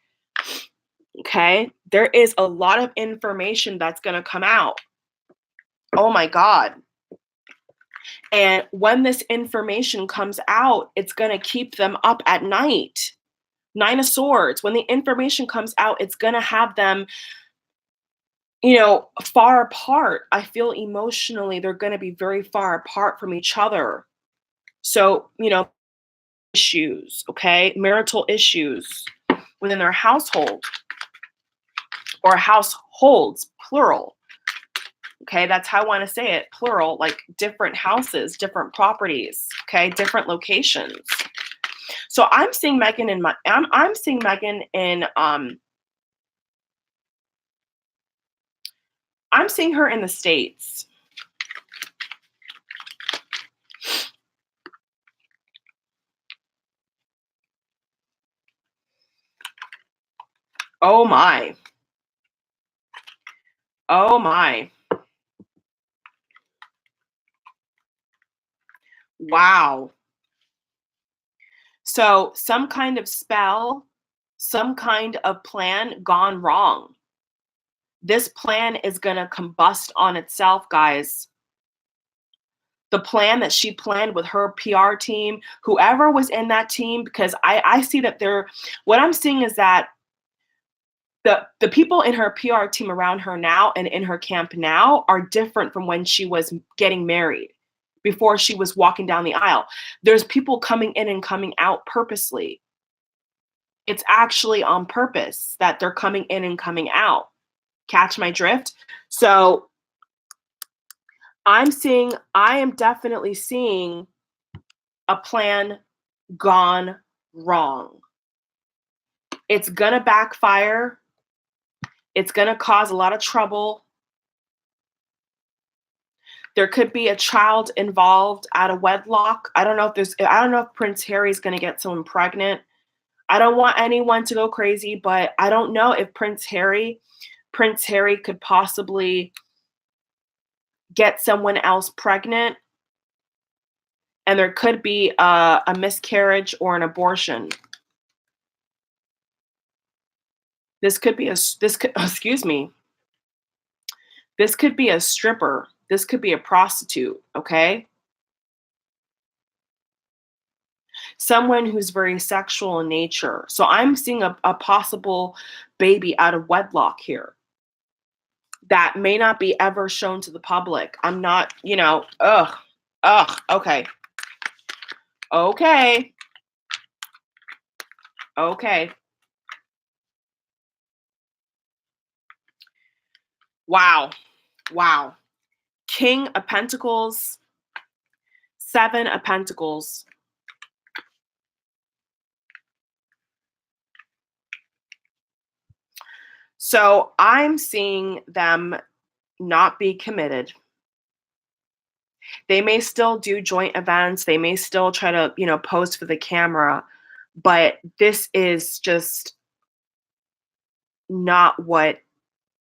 Speaker 1: Okay? There is a lot of information that's going to come out. Oh my God. And when this information comes out, it's going to keep them up at night. Nine of Swords. When the information comes out, it's going to have them, far apart. I feel emotionally they're going to be very far apart from each other. So, issues, okay? Marital issues within their household or households, plural. Okay, that's how I want to say it, plural, like different houses, different properties, okay, different locations. So I'm seeing Meghan I'm seeing Meghan in I'm seeing her in the States. Oh my. Oh my. Wow. So some kind of spell, some kind of plan gone wrong. This plan is going to combust on itself, guys. The plan that she planned with her PR team, whoever was in that team, because I see that what I'm seeing is that the people in her PR team around her now and in her camp now are different from when she was getting married, before she was walking down the aisle. There's people coming in and coming out purposely. It's actually on purpose that they're coming in and coming out. Catch my drift? So I am definitely seeing a plan gone wrong. It's gonna backfire. It's gonna cause a lot of trouble. There could be a child involved out of wedlock. I don't know if Prince Harry's gonna get someone pregnant. I don't want anyone to go crazy, but I don't know if Prince Harry could possibly get someone else pregnant, and there could be a miscarriage or an abortion. Excuse me. This could be a stripper. This could be a prostitute, okay? Someone who's very sexual in nature. So I'm seeing a possible baby out of wedlock here that may not be ever shown to the public. I'm not, okay. Okay. Okay. Wow. Wow. King of Pentacles, Seven of Pentacles. So I'm seeing them not be committed. They may still do joint events. They may still try to, pose for the camera, but this is just not what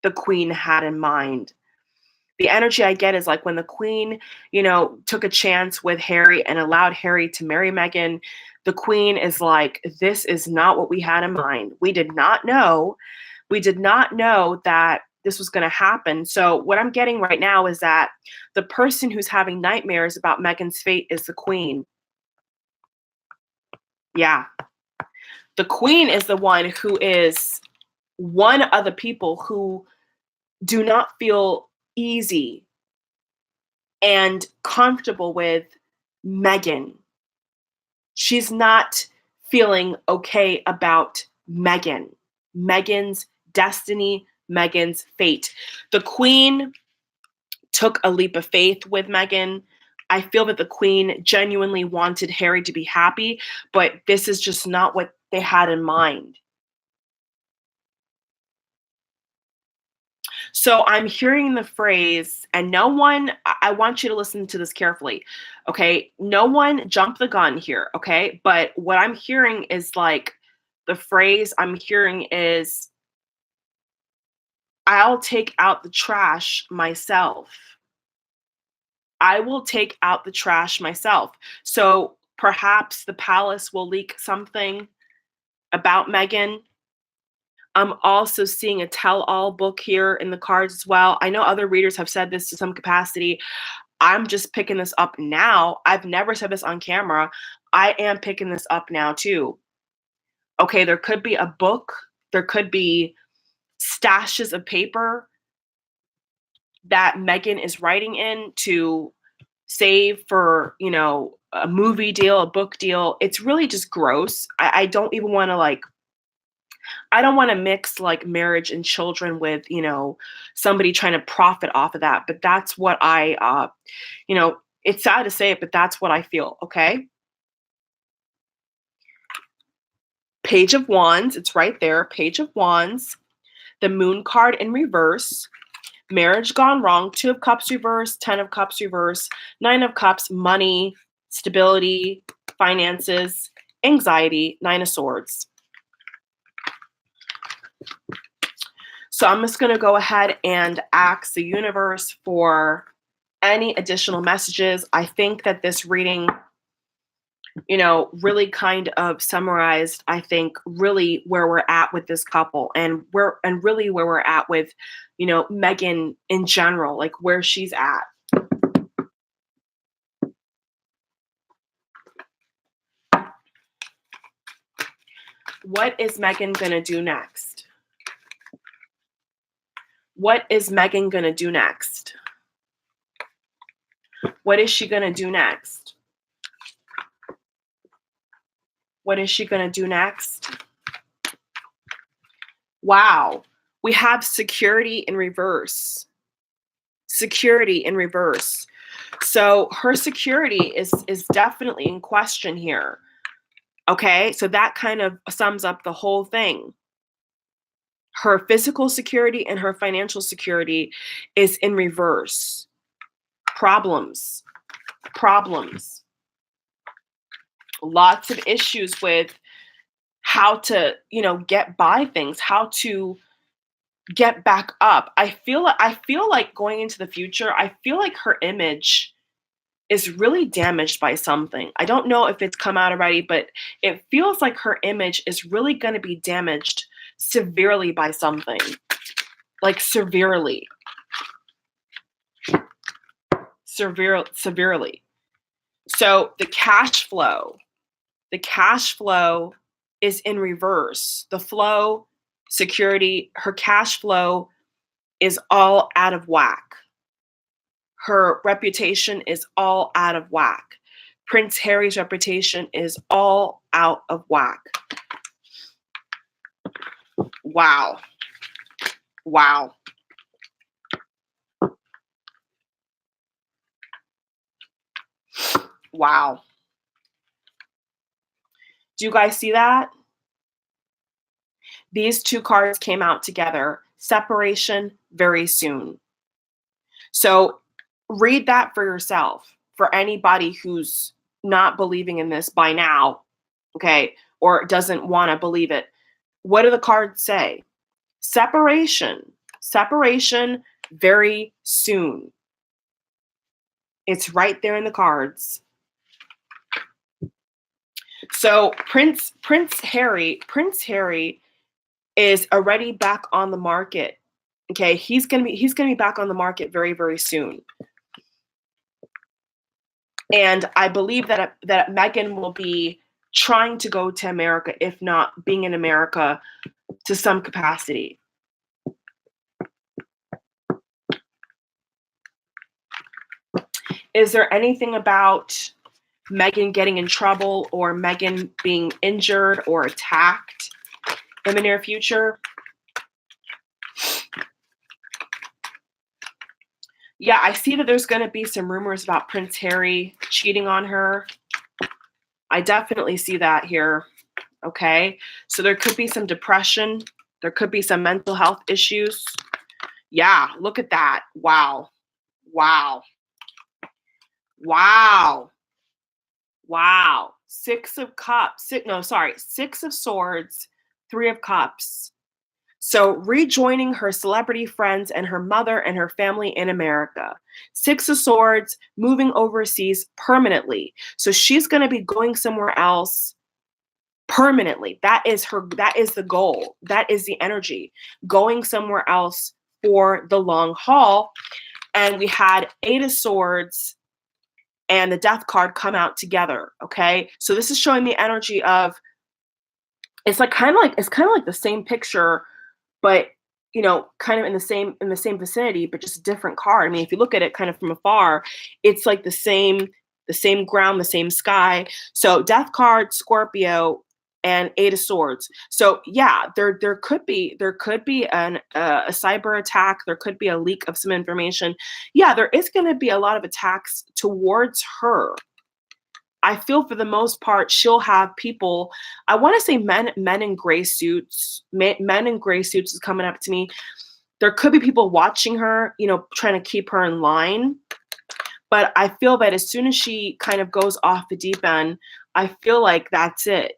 Speaker 1: the queen had in mind. The energy I get is like when the queen, took a chance with Harry and allowed Harry to marry Meghan, the queen is like, this is not what we had in mind. We did not know. We did not know that this was going to happen. So what I'm getting right now is that the person who's having nightmares about Meghan's fate is the queen. Yeah. The queen is the one who is one of the people who do not feel easy and comfortable with Meghan. She's not feeling okay about Meghan, Meghan's destiny, Meghan's fate. The queen took a leap of faith with Meghan. I feel that the queen genuinely wanted Harry to be happy, but this is just not what they had in mind. So I'm hearing the phrase, and no one, I want you to listen to this carefully, okay? No one jump the gun here, okay? But what I'm hearing is like, the phrase I'm hearing is, I'll take out the trash myself. I will take out the trash myself. So perhaps the palace will leak something about Meghan. I'm also seeing a tell-all book here in the cards as well. I know other readers have said this to some capacity. I'm just picking this up now. I've never said this on camera. I am picking this up now too. Okay, there could be a book. There could be stashes of paper that Meghan is writing in to save for, a movie deal, a book deal. It's really just gross. I don't even want to I don't want to mix like marriage and children with, somebody trying to profit off of that. But that's what it's sad to say it, but that's what I feel. Okay. Page of Wands. It's right there. Page of Wands. The Moon card in reverse. Marriage gone wrong. 2 of Cups reverse. 10 of Cups reverse. 9 of Cups. Money, stability, finances, anxiety. 9 of Swords. So I'm just going to go ahead and ask the universe for any additional messages. I think that this reading, really kind of summarized, I think, really where we're at with this couple and really where we're at with, Meghan in general, like where she's at. What is Meghan going to do next? What is Meghan going to do next? What is she going to do next? What is she going to do next? Wow. We have security in reverse. Security in reverse. So her security is definitely in question here. Okay? So that kind of sums up the whole thing. Her physical security and her financial security is in reverse. Problems. Problems. Lots of issues with how to, get by things, how to get back up. I feel like going into the future, I feel like her image is really damaged by something. I don't know if it's come out already, but it feels like her image is really going to be damaged severely by something. Like severely. Severely. So the cash flow is in reverse. The flow, security, her cash flow is all out of whack. Her reputation is all out of whack. Prince Harry's reputation is all out of whack. Wow. Wow. Wow. Do you guys see that? These two cards came out together. Separation very soon. So read that for yourself. For anybody who's not believing in this by now, okay, or doesn't want to believe it. What do the cards say? Separation. Separation very soon. It's right there in the cards. So Prince Harry is already back on the market. Okay, he's gonna be back on the market very, very soon. And I believe that Meghan will be trying to go to America, if not being in America to some capacity. Is there anything about Meghan getting in trouble or Meghan being injured or attacked in the near future? Yeah, I see that there's going to be some rumors about Prince Harry cheating on her. I definitely see that here. Okay, so there could be some depression. There could be some mental health issues. Yeah, look at that. Wow. Wow. Wow. Wow. Six of Cups. Six of Swords, Three of Cups. So rejoining her celebrity friends and her mother and her family in America. Six of Swords, moving overseas permanently. So she's going to be going somewhere else permanently. That is the goal. That is the energy. Going somewhere else for the long haul. And we had Eight of Swords and the Death card come out together. Okay. So this is showing the energy of, it's kind of like the same picture, but kind of in the same vicinity, but just a different card. I mean, if you look at it kind of from afar, it's like the same ground, the same sky. So Death card, Scorpio, and Eight of Swords. So yeah, there could be a cyber attack. There could be a leak of some information. Yeah, there is going to be a lot of attacks towards her. I feel for the most part, she'll have people, I want to say men in gray suits. Men in gray suits is coming up to me. There could be people watching her, trying to keep her in line. But I feel that as soon as she kind of goes off the deep end, I feel like that's it.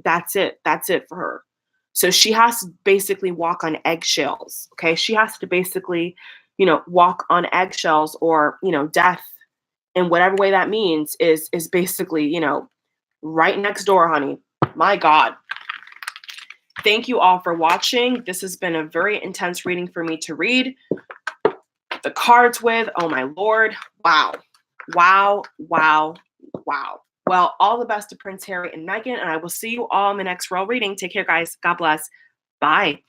Speaker 1: That's it. That's it for her. So she has to basically walk on eggshells. Okay. She has to basically, walk on eggshells, or, death in whatever way that means is basically, right next door, honey. My God. Thank you all for watching. This has been a very intense reading for me to read the cards with. Oh my Lord. Wow. Wow. Wow. Wow. Well, all the best to Prince Harry and Meghan, and I will see you all in the next royal reading. Take care, guys. God bless. Bye.